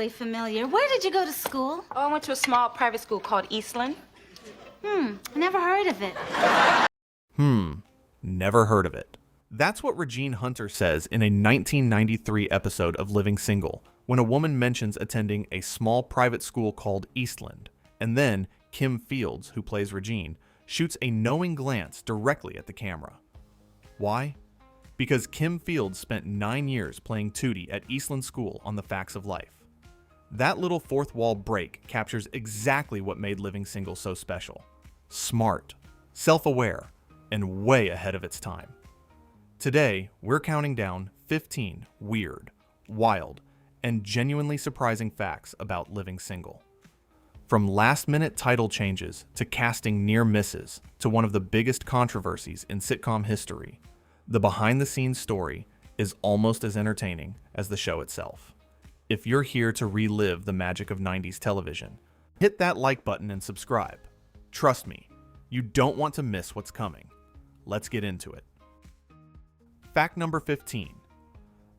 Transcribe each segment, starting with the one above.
vaguely familiar. Where did you go to school? Oh, I went to a small private school called Eastland. Never heard of it. Never heard of it. That's what Regine Hunter says in a 1993 episode of Living Single, when a woman mentions attending a small private school called Eastland, and then Kim Fields, who plays Regine, shoots a knowing glance directly at the camera. Why? Because Kim Fields spent 9 years playing Tootie at Eastland School on The Facts of Life. That little fourth wall break captures exactly what made Living Single so special. Smart, self-aware, and way ahead of its time. Today, we're counting down 15 weird, wild, and genuinely surprising facts about Living Single. From last-minute title changes to casting near misses to one of the biggest controversies in sitcom history, the behind-the-scenes story is almost as entertaining as the show itself. If you're here to relive the magic of 90s television, hit that like button and subscribe. Trust me, you don't want to miss what's coming. Let's get into it. Fact number 15.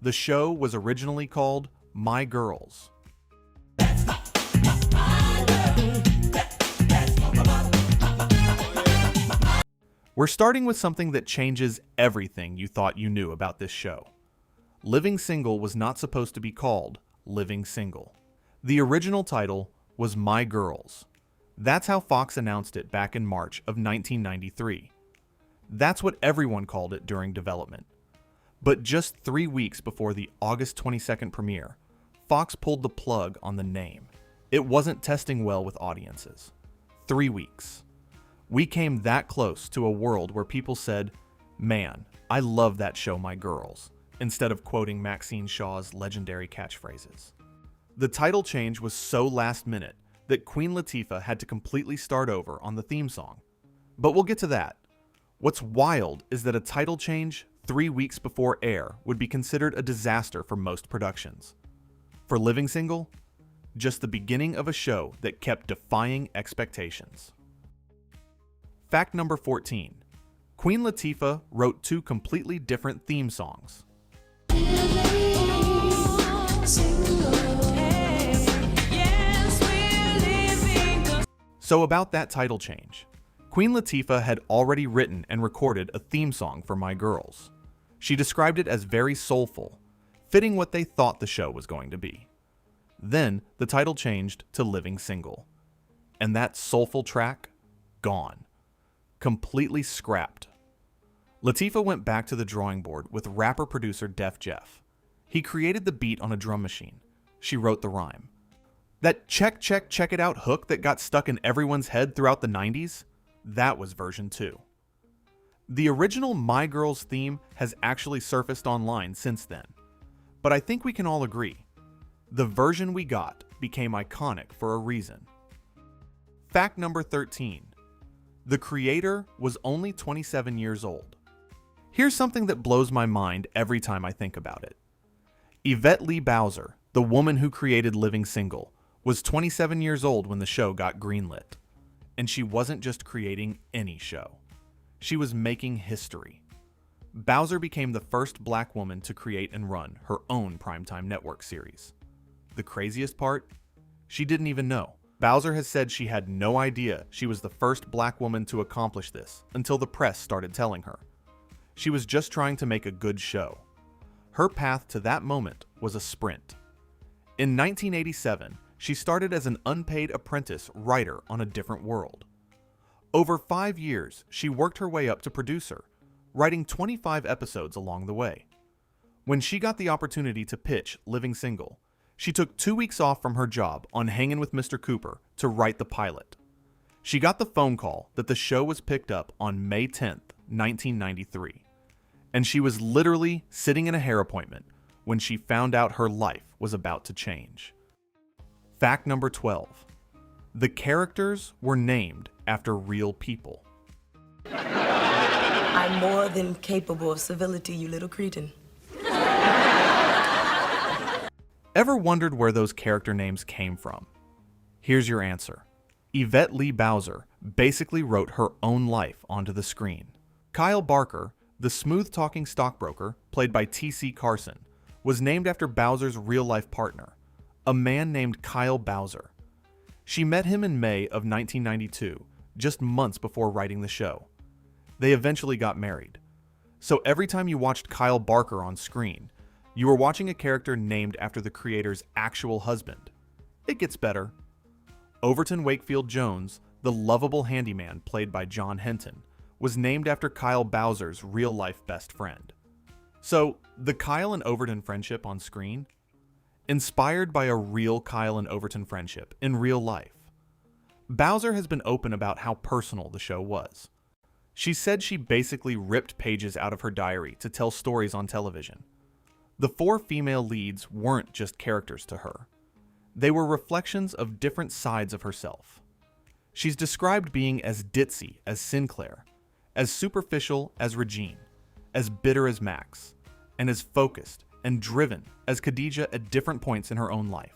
The show was originally called My Girls. We're starting with something that changes everything you thought you knew about this show. Living Single was not supposed to be called Living Single. The original title was My Girls. That's how Fox announced it back in March of 1993. That's what everyone called it during development. But just 3 weeks before the August 22nd premiere, Fox pulled the plug on the name. It wasn't testing well with audiences. 3 weeks. We came that close to a world where people said, "Man, I love that show, My Girls," instead of quoting Maxine Shaw's legendary catchphrases. The title change was so last minute that Queen Latifah had to completely start over on the theme song. But we'll get to that. What's wild is that a title change 3 weeks before air would be considered a disaster for most productions. For Living Single, just the beginning of a show that kept defying expectations. Fact number 14. Queen Latifah wrote 2 completely different theme songs. So about that title change. Queen Latifah had already written and recorded a theme song for My Girls. She described it as very soulful, fitting what they thought the show was going to be. Then the title changed to Living Single. And that soulful track, gone. Completely scrapped. Latifah went back to the drawing board with rapper-producer Def Jeff. He created the beat on a drum machine. She wrote the rhyme. That check, check, check it out hook that got stuck in everyone's head throughout the 90s, that was version 2. The original My Girls theme has actually surfaced online since then. But I think we can all agree, the version we got became iconic for a reason. Fact number 13. The creator was only 27 years old. Here's something that blows my mind every time I think about it. Yvette Lee Bowser, the woman who created Living Single, was 27 years old when the show got greenlit. And she wasn't just creating any show. She was making history. Bowser became the first black woman to create and run her own primetime network series. The craziest part? She didn't even know. Bowser has said she had no idea she was the first black woman to accomplish this until the press started telling her. She was just trying to make a good show. Her path to that moment was a sprint. In 1987, she started as an unpaid apprentice writer on A Different World. Over 5 years, she worked her way up to producer, writing 25 episodes along the way. When she got the opportunity to pitch Living Single, she took 2 weeks off from her job on Hangin' with Mr. Cooper to write the pilot. She got the phone call that the show was picked up on May 10th, 1993. And she was literally sitting in a hair appointment when she found out her life was about to change. Fact number 12. The characters were named after real people. I'm more than capable of civility, you little cretin. Ever wondered where those character names came from? Here's your answer. Yvette Lee Bowser basically wrote her own life onto the screen. Kyle Barker, the smooth-talking stockbroker, played by T.C. Carson, was named after Bowser's real-life partner, a man named Kyle Bowser. She met him in May of 1992, just months before writing the show. They eventually got married. So every time you watched Kyle Barker on screen, you were watching a character named after the creator's actual husband. It gets better. Overton Wakefield Jones, the lovable handyman played by John Henton, was named after Kyle Bowser's real-life best friend. So, the Kyle and Overton friendship on screen? Inspired by a real Kyle and Overton friendship in real life. Bowser has been open about how personal the show was. She said she basically ripped pages out of her diary to tell stories on television. The 4 female leads weren't just characters to her. They were reflections of different sides of herself. She's described being as ditzy as Synclaire, as superficial as Regine, as bitter as Max, and as focused and driven as Khadijah at different points in her own life.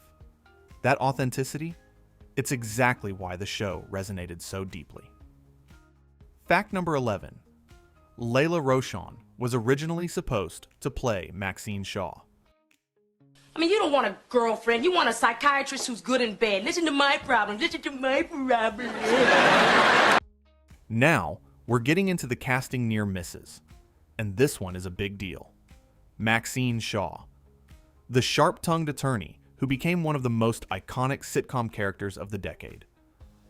That authenticity? It's exactly why the show resonated so deeply. Fact number 11. Lela Rochon was originally supposed to play Maxine Shaw. I mean, you don't want a girlfriend. You want a psychiatrist who's good in bed. Listen to my problem. Listen to my problem. Now, we're getting into the casting near misses. And this one is a big deal. Maxine Shaw. The sharp-tongued attorney who became one of the most iconic sitcom characters of the decade.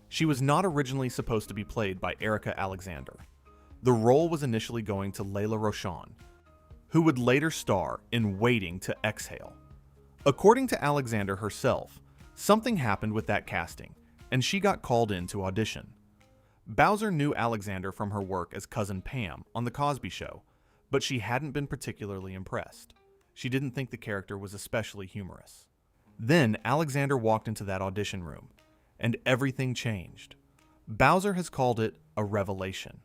She was not originally supposed to be played by Erica Alexander. The role was initially going to Lela Rochon, who would later star in Waiting to Exhale. According to Alexander herself, something happened with that casting, and she got called in to audition. Bowser knew Alexander from her work as Cousin Pam on The Cosby Show, but she hadn't been particularly impressed. She didn't think the character was especially humorous. Then Alexander walked into that audition room, and everything changed. Bowser has called it a revelation.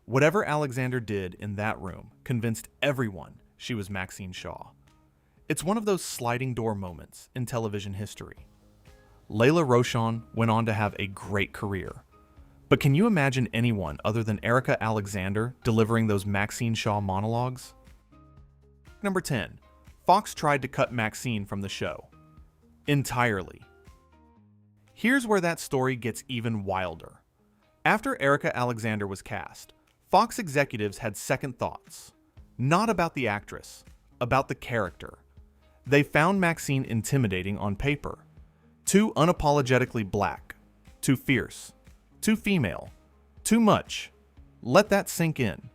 Whatever Alexander did in that room convinced everyone she was Maxine Shaw. It's one of those sliding door moments in television history. Lela Rochon went on to have a great career. But can you imagine anyone other than Erica Alexander delivering those Maxine Shaw monologues? Number 10. Fox tried to cut Maxine from the show. Entirely. Here's where that story gets even wilder. After Erica Alexander was cast, Fox executives had second thoughts. Not about the actress, about the character. They found Maxine intimidating on paper. Too unapologetically black. Too fierce. Too female. Too much. Let that sink in.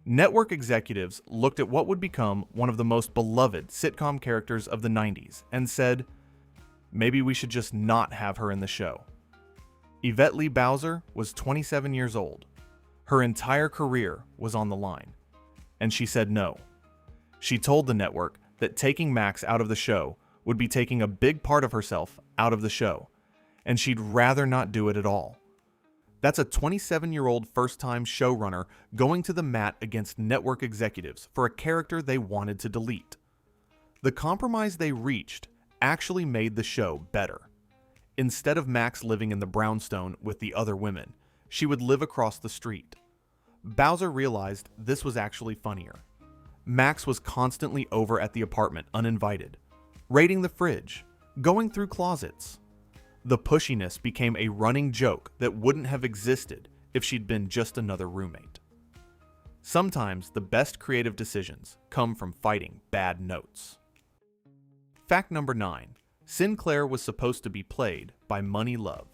Network executives looked at what would become one of the most beloved sitcom characters of the 90s and said, maybe we should just not have her in the show. Yvette Lee Bowser was 27 years old. Her entire career was on the line. And she said no. She told the network that taking Max out of the show would be taking a big part of herself out of the show, and she'd rather not do it at all. That's a 27-year-old first-time showrunner going to the mat against network executives for a character they wanted to delete. The compromise they reached actually made the show better. Instead of Max living in the brownstone with the other women, she would live across the street. Bowser realized this was actually funnier. Max was constantly over at the apartment uninvited, raiding the fridge, going through closets. The pushiness became a running joke that wouldn't have existed if she'd been just another roommate. Sometimes the best creative decisions come from fighting bad notes. Fact number 9. Synclaire was supposed to be played by Monie Love.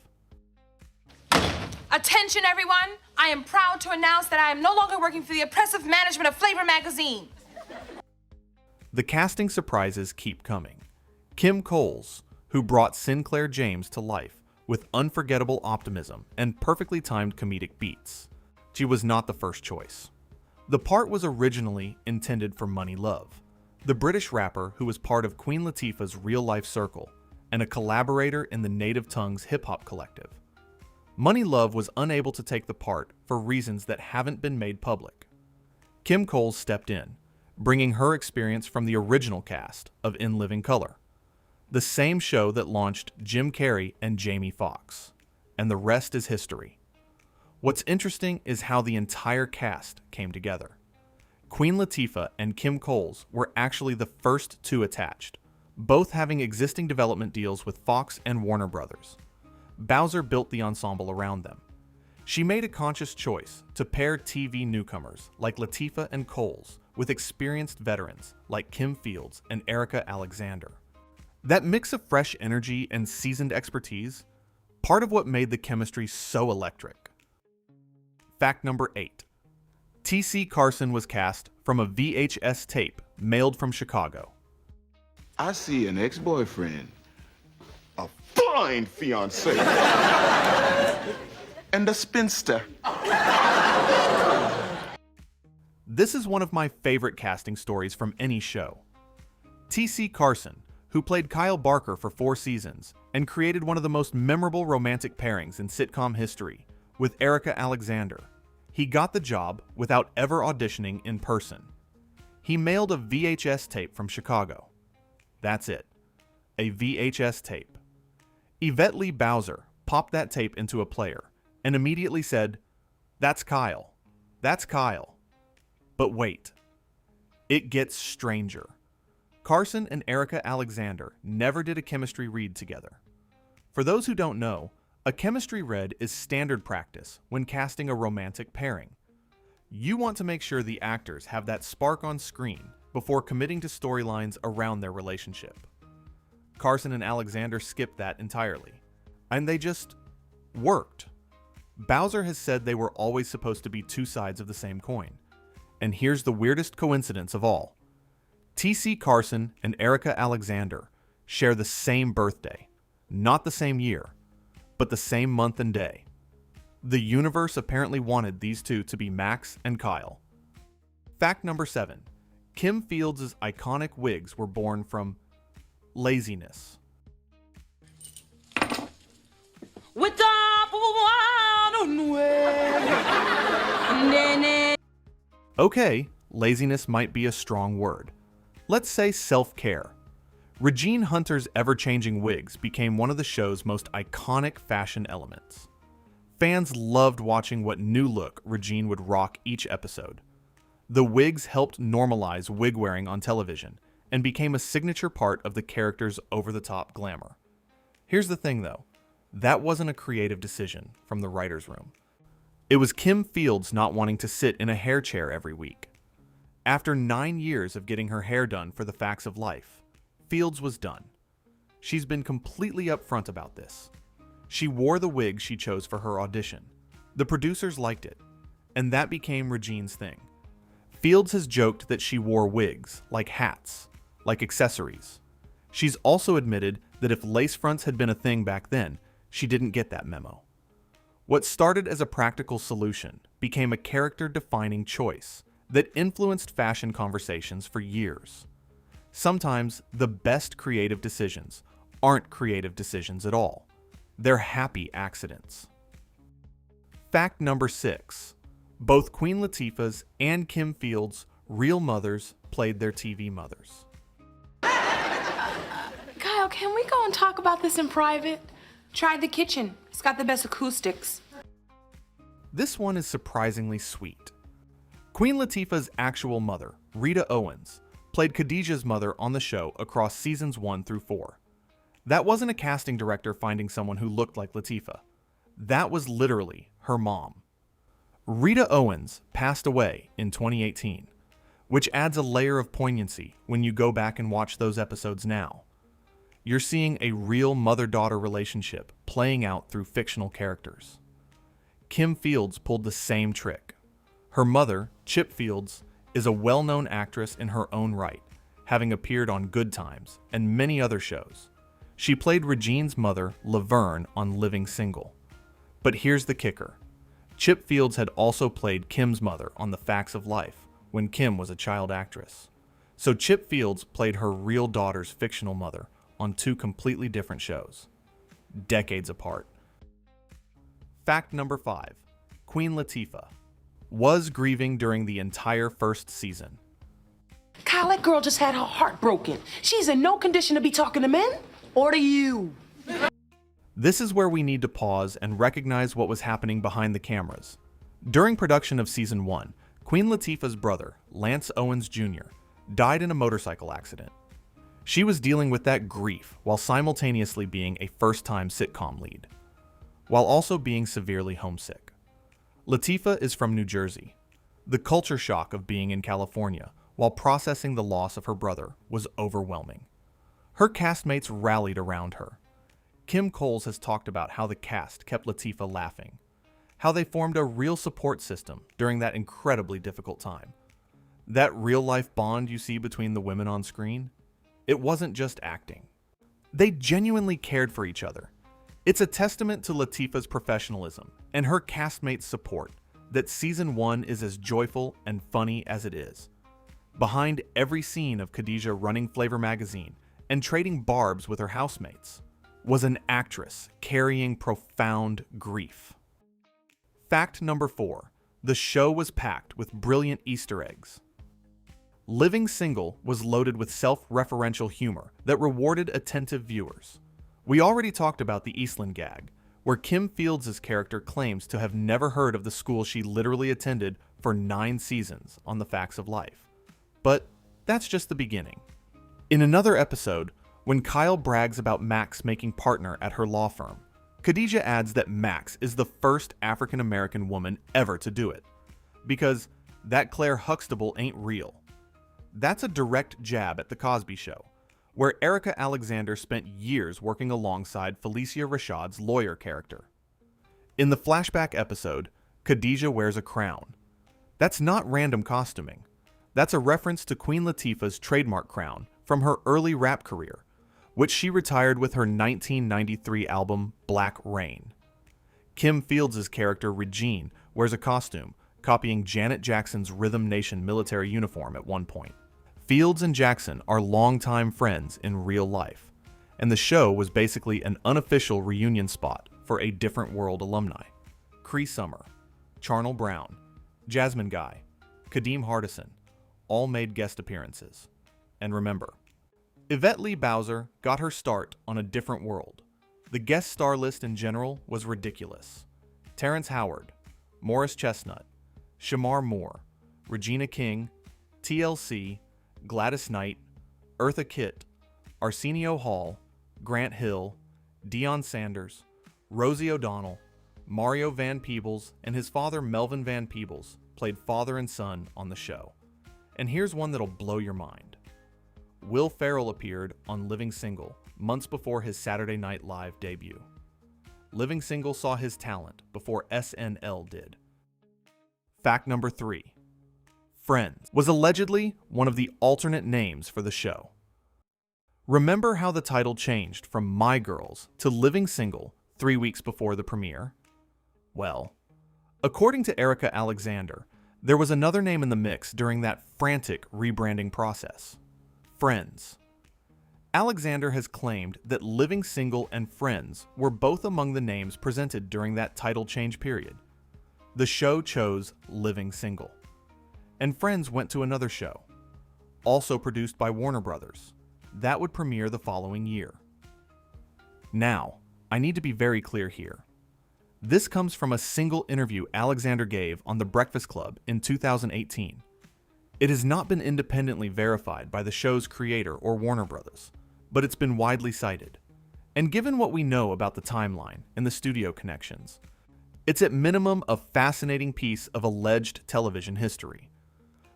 Attention, everyone! I am proud to announce that I am no longer working for the oppressive management of Flavor magazine. The casting surprises keep coming. Kim Coles, who brought Synclaire James to life with unforgettable optimism and perfectly timed comedic beats. She was not the first choice. The part was originally intended for Monie Love, the British rapper who was part of Queen Latifah's real-life circle and a collaborator in the Native Tongues hip-hop collective. Monie Love was unable to take the part for reasons that haven't been made public. Kim Coles stepped in, bringing her experience from the original cast of In Living Color, the same show that launched Jim Carrey and Jamie Foxx, and the rest is history. What's interesting is how the entire cast came together. Queen Latifah and Kim Coles were actually the first two attached, both having existing development deals with Fox and Warner Brothers. Bowser built the ensemble around them. She made a conscious choice to pair TV newcomers like Latifah and Coles with experienced veterans like Kim Fields and Erica Alexander. That mix of fresh energy and seasoned expertise, part of what made the chemistry so electric. Fact number 8. T.C. Carson was cast from a VHS tape mailed from Chicago. I see an ex-boyfriend, a fine fiancé, and a spinster. This is one of my favorite casting stories from any show. T.C. Carson, who played Kyle Barker for 4 seasons and created one of the most memorable romantic pairings in sitcom history with Erica Alexander, he got the job without ever auditioning in person. He mailed a VHS tape from Chicago. That's it, a VHS tape. Yvette Lee Bowser popped that tape into a player and immediately said, "That's Kyle. That's Kyle." But wait, it gets stranger. Carson and Erica Alexander never did a chemistry read together. For those who don't know, a chemistry read is standard practice when casting a romantic pairing. You want to make sure the actors have that spark on screen before committing to storylines around their relationship. Carson and Alexander skipped that entirely, and they just worked. Bowser has said they were always supposed to be 2 sides of the same coin. And here's the weirdest coincidence of all. T.C. Carson and Erica Alexander share the same birthday, not the same year, but the same month and day. The universe apparently wanted these two to be Max and Kyle. Fact number 7. Kim Fields' iconic wigs were born from laziness. Okay, laziness might be a strong word. Let's say self-care. Regine Hunter's ever-changing wigs became one of the show's most iconic fashion elements. Fans loved watching what new look Regine would rock each episode. The wigs helped normalize wig wearing on television and became a signature part of the character's over-the-top glamour. Here's the thing though, that wasn't a creative decision from the writer's room. It was Kim Fields not wanting to sit in a hair chair every week. After 9 years of getting her hair done for The Facts of Life, Fields was done. She's been completely upfront about this. She wore the wig she chose for her audition. The producers liked it, and that became Regine's thing. Fields has joked that she wore wigs, like hats, like accessories. She's also admitted that if lace fronts had been a thing back then, she didn't get that memo. What started as a practical solution became a character-defining choice that influenced fashion conversations for years. Sometimes the best creative decisions aren't creative decisions at all. They're happy accidents. Fact number 6. Both Queen Latifah's and Kim Fields' real mothers played their TV mothers. Kyle, can we go and talk about this in private? Tried the kitchen. It's got the best acoustics. This one is surprisingly sweet. Queen Latifah's actual mother, Rita Owens, played Khadijah's mother on the show across seasons 1 through 4. That wasn't a casting director finding someone who looked like Latifah. That was literally her mom. Rita Owens passed away in 2018, which adds a layer of poignancy when you go back and watch those episodes now. You're seeing a real mother-daughter relationship playing out through fictional characters. Kim Fields pulled the same trick. Her mother, Chip Fields, is a well-known actress in her own right, having appeared on Good Times and many other shows. She played Regine's mother, Laverne, on Living Single. But here's the kicker. Chip Fields had also played Kim's mother on The Facts of Life when Kim was a child actress. So Chip Fields played her real daughter's fictional mother on 2 completely different shows, decades apart. Fact number 5. Queen Latifah was grieving during the entire first season. Kyle, that girl just had her heart broken. She's in no condition to be talking to men or to you. This is where we need to pause and recognize what was happening behind the cameras. During production of season 1, Queen Latifah's brother, Lance Owens Jr., died in a motorcycle accident. She was dealing with that grief while simultaneously being a first-time sitcom lead, while also being severely homesick. Latifah is from New Jersey. The culture shock of being in California while processing the loss of her brother was overwhelming. Her castmates rallied around her. Kim Coles has talked about how the cast kept Latifah laughing, how they formed a real support system during that incredibly difficult time. That real-life bond you see between the women on screen, it wasn't just acting. They genuinely cared for each other. It's a testament to Latifah's professionalism and her castmates' support that season 1 is as joyful and funny as it is. Behind every scene of Khadijah running Flavor magazine and trading barbs with her housemates was an actress carrying profound grief. Fact number 4. The show was packed with brilliant Easter eggs. Living Single was loaded with self-referential humor that rewarded attentive viewers. We already talked about the Eastland gag, where Kim Fields' character claims to have never heard of the school she literally attended for 9 seasons on The Facts of Life. But that's just the beginning. In another episode, when Kyle brags about Max making partner at her law firm, Khadijah adds that Max is the first African-American woman ever to do it, because that Claire Huxtable ain't real. That's a direct jab at The Cosby Show, where Erica Alexander spent years working alongside Felicia Rashad's lawyer character. In the flashback episode, Khadijah wears a crown. That's not random costuming. That's a reference to Queen Latifah's trademark crown from her early rap career, which she retired with her 1993 album Black Rain. Kim Fields' character Regine wears a costume, copying Janet Jackson's Rhythm Nation military uniform at one point. Fields and Jackson are longtime friends in real life, and the show was basically an unofficial reunion spot for A Different World alumni. Cree Summer, Charnel Brown, Jasmine Guy, Kadeem Hardison all made guest appearances. And remember, Yvette Lee Bowser got her start on A Different World. The guest star list in general was ridiculous. Terrence Howard, Morris Chestnut, Shamar Moore, Regina King, TLC, Gladys Knight, Eartha Kitt, Arsenio Hall, Grant Hill, Deion Sanders, Rosie O'Donnell, Mario Van Peebles, and his father Melvin Van Peebles played father and son on the show. And here's one that'll blow your mind. Will Ferrell appeared on Living Single months before his Saturday Night Live debut. Living Single saw his talent before SNL did. Fact number 3. Friends was allegedly one of the alternate names for the show. Remember how the title changed from My Girls to Living Single 3 weeks before the premiere? Well, according to Erica Alexander, there was another name in the mix during that frantic rebranding process. Friends. Alexander has claimed that Living Single and Friends were both among the names presented during that title change period. The show chose Living Single. And Friends went to another show, also produced by Warner Brothers, that would premiere the following year. Now, I need to be very clear here. This comes from a single interview Alexander gave on The Breakfast Club in 2018. It has not been independently verified by the show's creator or Warner Brothers, but it's been widely cited. And given what we know about the timeline and the studio connections, it's at minimum a fascinating piece of alleged television history.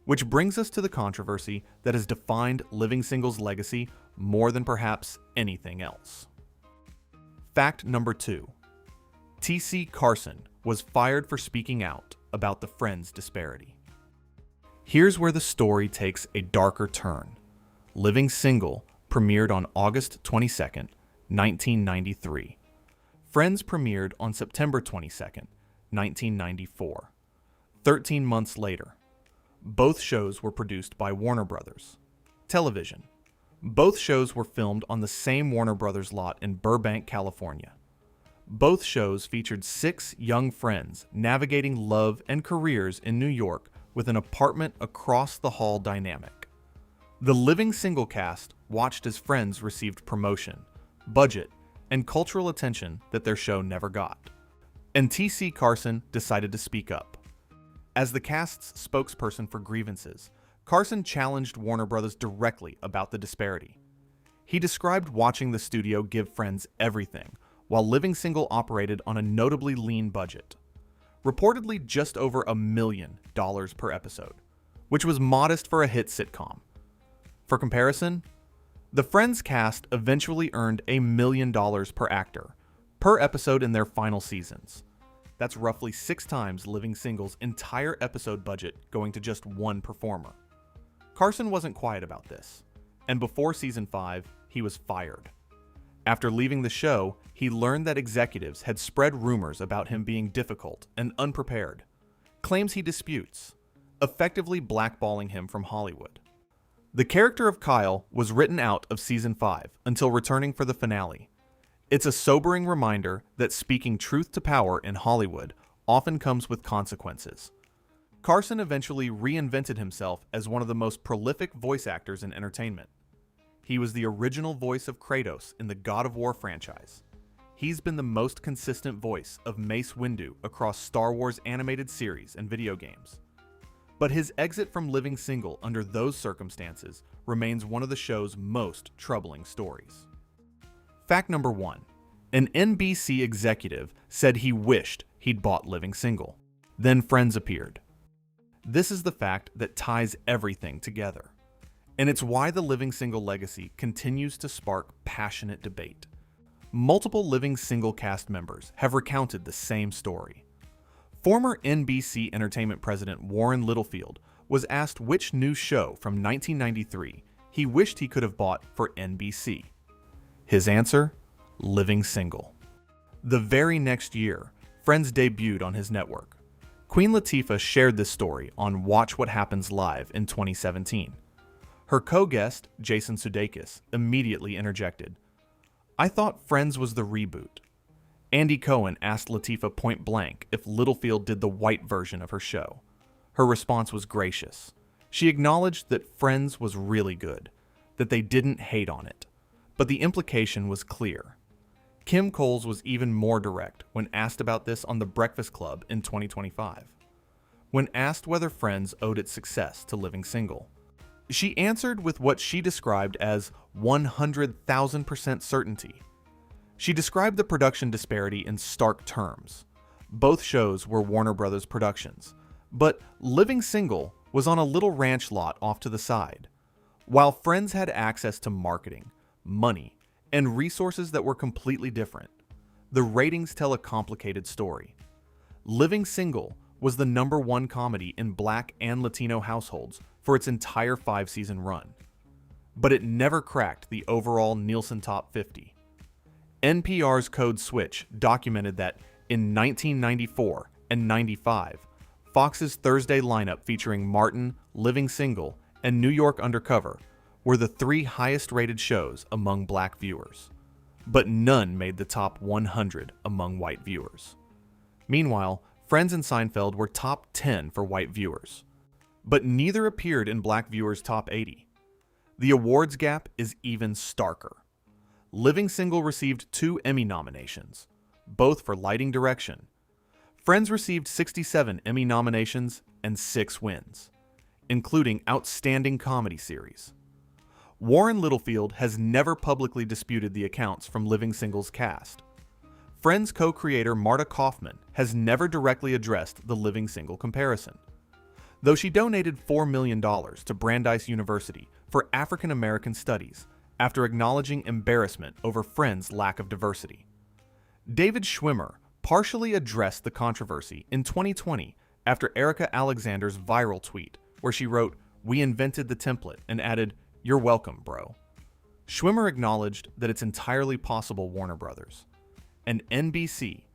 Which brings us to the controversy that has defined Living Single's legacy more than perhaps anything else. Fact number 2. T.C. Carson was fired for speaking out about the Friends disparity. Here's where the story takes a darker turn. Living Single premiered on August 22nd, 1993. Friends premiered on September 22nd, 1994. 13 months later. Both shows were produced by Warner Brothers. Television. Both shows were filmed on the same Warner Brothers lot in Burbank, California. Both shows featured 6 young friends navigating love and careers in New York with an apartment across the hall dynamic. The Living Single cast watched as Friends received promotion, budget, and cultural attention that their show never got. And T.C. Carson decided to speak up. As the cast's spokesperson for grievances, Carson challenged Warner Brothers directly about the disparity. He described watching the studio give Friends everything, while Living Single operated on a notably lean budget. Reportedly just over $1 million per episode, which was modest for a hit sitcom. For comparison, the Friends cast eventually earned $1 million per actor, per episode in their final seasons. That's roughly 6 times Living Single's entire episode budget going to just one performer. Carson wasn't quiet about this, and before season 5, he was fired. After leaving the show, he learned that executives had spread rumors about him being difficult and unprepared, claims he disputes, effectively blackballing him from Hollywood. The character of Kyle was written out of season 5 until returning for the finale. It's a sobering reminder that speaking truth to power in Hollywood often comes with consequences. Carson eventually reinvented himself as one of the most prolific voice actors in entertainment. He was the original voice of Kratos in the God of War franchise. He's been the most consistent voice of Mace Windu across Star Wars animated series and video games. But his exit from Living Single under those circumstances remains one of the show's most troubling stories. Fact number 1. An NBC executive said he wished he'd bought Living Single. Then Friends appeared. This is the fact that ties everything together. And it's why the Living Single legacy continues to spark passionate debate. Multiple Living Single cast members have recounted the same story. Former NBC Entertainment president Warren Littlefield was asked which new show from 1993 he wished he could have bought for NBC. His answer? Living Single. The very next year, Friends debuted on his network. Queen Latifah shared this story on Watch What Happens Live in 2017. Her co-guest, Jason Sudeikis, immediately interjected, "I thought Friends was the reboot." Andy Cohen asked Latifah point blank if Littlefield did the white version of her show. Her response was gracious. She acknowledged that Friends was really good, that they didn't hate on it. But the implication was clear. Kim Coles was even more direct when asked about this on The Breakfast Club in 2025. When asked whether Friends owed its success to Living Single, she answered with what she described as 100,000% certainty. She described the production disparity in stark terms. Both shows were Warner Brothers productions, but Living Single was on a little ranch lot off to the side. While Friends had access to marketing, money, and resources that were completely different, the ratings tell a complicated story. Living Single was the #1 comedy in Black and Latino households for its entire 5-season run. But it never cracked the overall Nielsen Top 50. NPR's Code Switch documented that in 1994 and 95, Fox's Thursday lineup featuring Martin, Living Single, and New York Undercover were the 3 highest-rated shows among Black viewers. But none made the top 100 among white viewers. Meanwhile, Friends and Seinfeld were top 10 for white viewers. But neither appeared in Black viewers' top 80. The awards gap is even starker. Living Single received 2 Emmy nominations, both for lighting direction. Friends received 67 Emmy nominations and 6 wins, including Outstanding Comedy Series. Warren Littlefield has never publicly disputed the accounts from Living Single's cast. Friends co-creator Marta Kaufman has never directly addressed the Living Single comparison, though she donated $4 million to Brandeis University for African American Studies after acknowledging embarrassment over Friends' lack of diversity. David Schwimmer partially addressed the controversy in 2020 after Erica Alexander's viral tweet where she wrote, "We invented the template," and added, "You're welcome, bro." Schwimmer acknowledged that it's entirely possible Warner Brothers and NBC,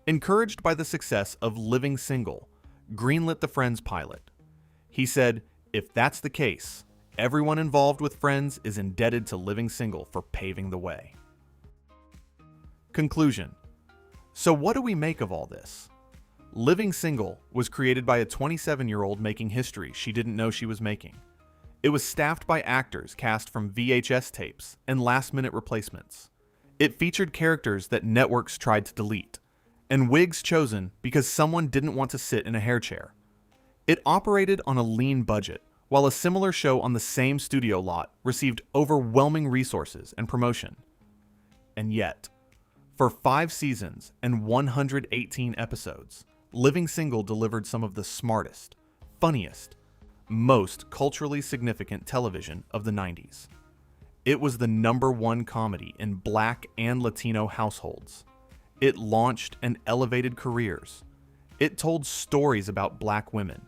encouraged by the success of Living Single, greenlit the Friends pilot. He said, "If that's the case, everyone involved with Friends is indebted to Living Single for paving the way." Conclusion. So what do we make of all this? Living Single was created by a 27-year-old making history she didn't know she was making. It was staffed by actors cast from VHS tapes and last-minute replacements. It featured characters that networks tried to delete, and wigs chosen because someone didn't want to sit in a hair chair. It operated on a lean budget while a similar show on the same studio lot received overwhelming resources and promotion. And yet, for 5 seasons and 118 episodes, Living Single delivered some of the smartest, funniest, most culturally significant television of the 90s. It was the #1 comedy in Black and Latino households. It launched and elevated careers. It told stories about Black women,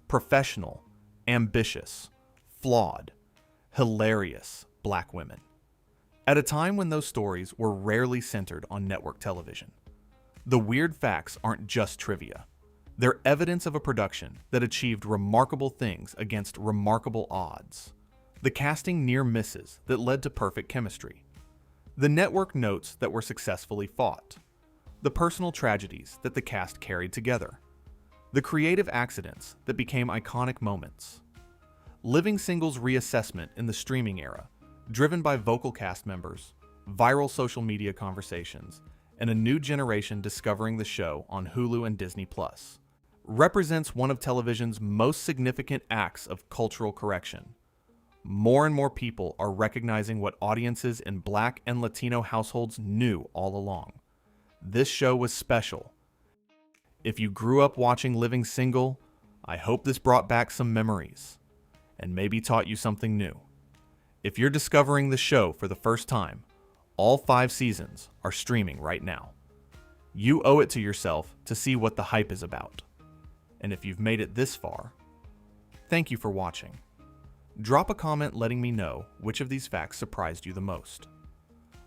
professional, ambitious, flawed, hilarious Black women, at a time when those stories were rarely centered on network television. The weird facts aren't just trivia. They're evidence of a production that achieved remarkable things against remarkable odds. The casting near misses that led to perfect chemistry. The network notes that were successfully fought. The personal tragedies that the cast carried together. The creative accidents that became iconic moments. Living Single's reassessment in the streaming era, driven by vocal cast members, viral social media conversations, and a new generation discovering the show on Hulu and Disney+, represents one of television's most significant acts of cultural correction. More and more people are recognizing what audiences in Black and Latino households knew all along. This show was special. If you grew up watching Living Single, I hope this brought back some memories, and maybe taught you something new. If you're discovering the show for the first time, all 5 seasons are streaming right now. You owe it to yourself to see what the hype is about. And if you've made it this far, thank you for watching. Drop a comment letting me know which of these facts surprised you the most.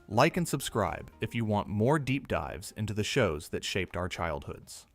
Like and subscribe if you want more deep dives into the shows that shaped our childhoods.